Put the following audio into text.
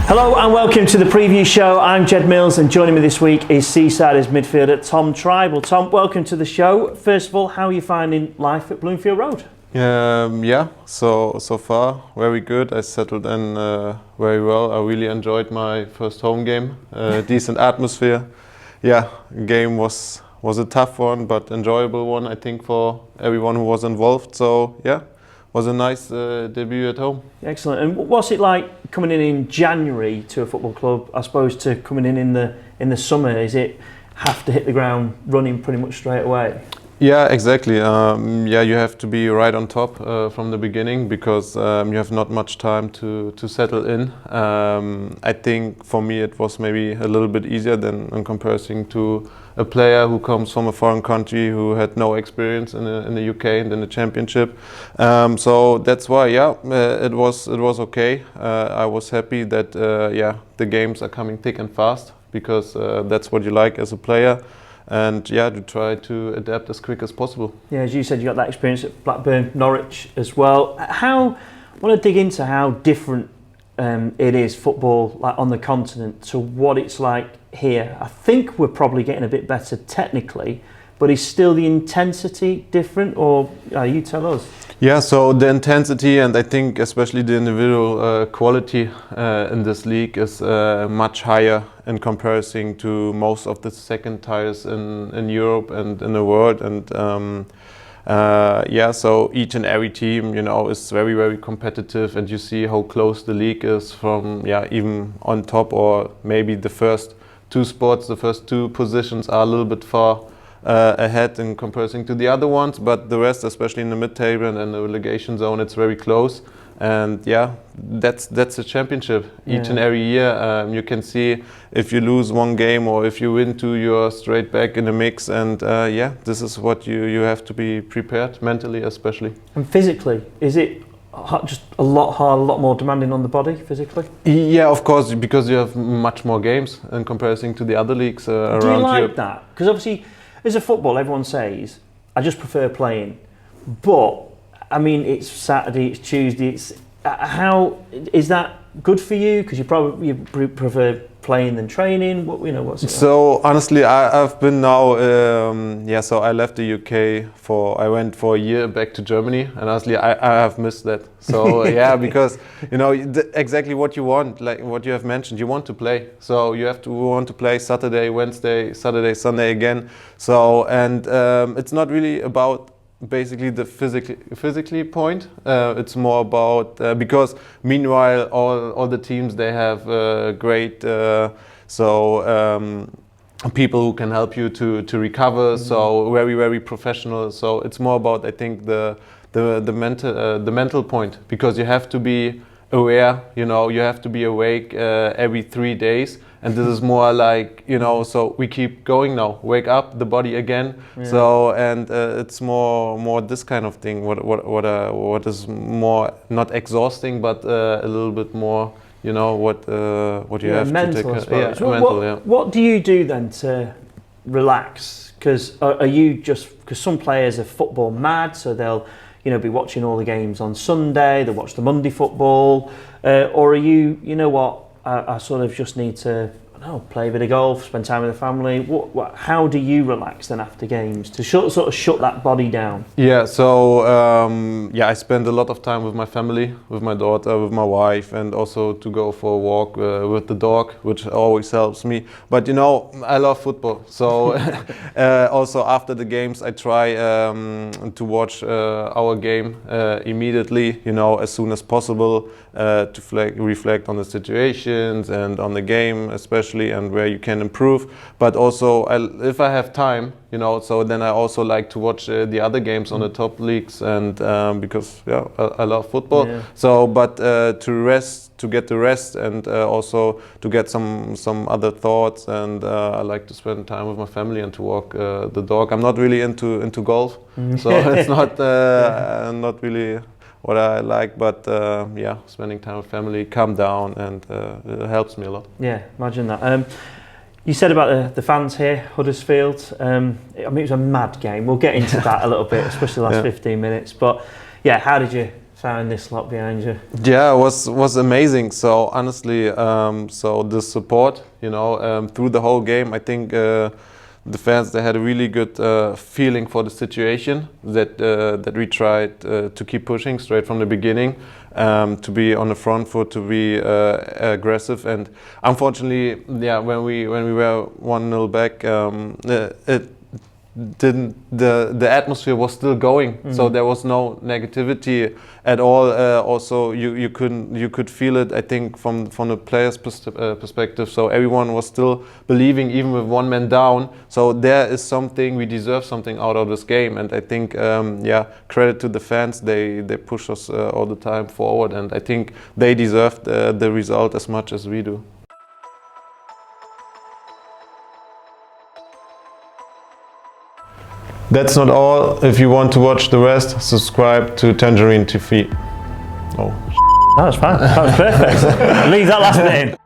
Hello and welcome to the preview show. I'm Jed Mills and joining me this week is Seasiders midfielder Tom Tribal. Tom, welcome to the show. First of all, how are you finding life at Bloomfield Road? Yeah, so far very good. I settled in very well. I really enjoyed my first home game. Decent atmosphere. Yeah, game was a tough one, but enjoyable one, I think, for everyone who was involved. So yeah, was a nice debut at home. Excellent. And what's it like coming in January to a football club, I suppose, to coming in the summer? Is it have to hit the ground running pretty much straight away? Yeah, exactly. Yeah, you have to be right on top from the beginning because you have not much time to settle in. I think for me it was maybe a little bit easier than in comparison to a player who comes from a foreign country who had no experience in the UK and in the Championship. So that's why, yeah, it was okay. I was happy that the games are coming thick and fast because that's what you like as a player. And yeah, to try to adapt as quick as possible. Yeah, as you said, you got that experience at Blackburn, Norwich as well. I want to dig into how different it is, football like on the continent, to what it's like here. I think we're probably getting a bit better technically, but is still the intensity different, or you tell us? Yeah, so the intensity and I think especially the individual quality in this league is much higher in comparison to most of the second tiers in Europe and in the world. And so each and every team, is very, very competitive, and you see how close the league is from, even on top, or maybe the first two spots, the first two positions are a little bit far ahead in comparison to the other ones, but the rest, especially in the mid-table and the relegation zone, it's very close. And yeah, that's a championship. Each and every year you can see if you lose one game or if you win two, you're straight back in the mix. And this is what you have to be prepared mentally, especially. And physically, is it just a lot harder, a lot more demanding on the body physically? Yeah, of course, because you have much more games in comparison to the other leagues around Do you like Europe. that? Because obviously, as a football, everyone says, I just prefer playing. But, I mean, it's Saturday, it's Tuesday, how is that good for you? Because you prefer playing than training. What's it so like? Honestly, I've been now. So I left the UK I went for a year back to Germany, and honestly, I have missed that. So because exactly what you want, like what you have mentioned, you want to play. So you want to play Saturday, Wednesday, Saturday, Sunday again. So and it's not really about basically the physically point. It's more about because meanwhile all the teams, they have great people who can help you to recover. So very, very professional. So it's more about, I think, the mental point, because you have to be aware. You have to be awake every 3 days. And this is more like, so we keep going now. Wake up the body again. Yeah. So and it's more this kind of thing. What is more not exhausting, but a little bit more. What you have mental, to take. I suppose. Mental. What do you do then to relax? Because are you because some players are football mad, so they'll be watching all the games on Sunday. They watch the Monday football, or are you? I sort of just need to, play a bit of golf, spend time with the family. How do you relax then after games to sort of shut that body down? Yeah, so I spend a lot of time with my family, with my daughter, with my wife, and also to go for a walk with the dog, which always helps me. But I love football, so also after the games I try to watch our game immediately, as soon as possible, to reflect on the situations and on the game especially, and where you can improve. But also if I have time, so then I also like to watch the other games on the top leagues, and because I love football. Yeah. So but to get the rest, and also to get some other thoughts, and I like to spend time with my family and to walk the dog. I'm not really into golf, so it's not really what I like, but spending time with family, calm down, and it helps me a lot. Yeah, imagine that. You said about the fans here, Huddersfield. It was a mad game. We'll get into that a little bit, especially the last 15 minutes. But how did you found this lot behind you? Yeah, it was amazing. So honestly, so the support, through the whole game, I think the fans, they had a really good feeling for the situation that we tried to keep pushing straight from the beginning, to be on the front foot, to be aggressive. And unfortunately, yeah, when we were 1-0 back, it didn't, the atmosphere was still going, so there was no negativity at all. Also, you could feel it, I think, from the players' perspective. So everyone was still believing, even with one man down. So there is something, we deserve something out of this game, and I think, yeah, credit to the fans. They push us all the time forward, and I think they deserved the result as much as we do. That's not all. If you want to watch the rest, subscribe to Tangerine TV. Oh. That was fine. That was perfect. Leave that last bit in.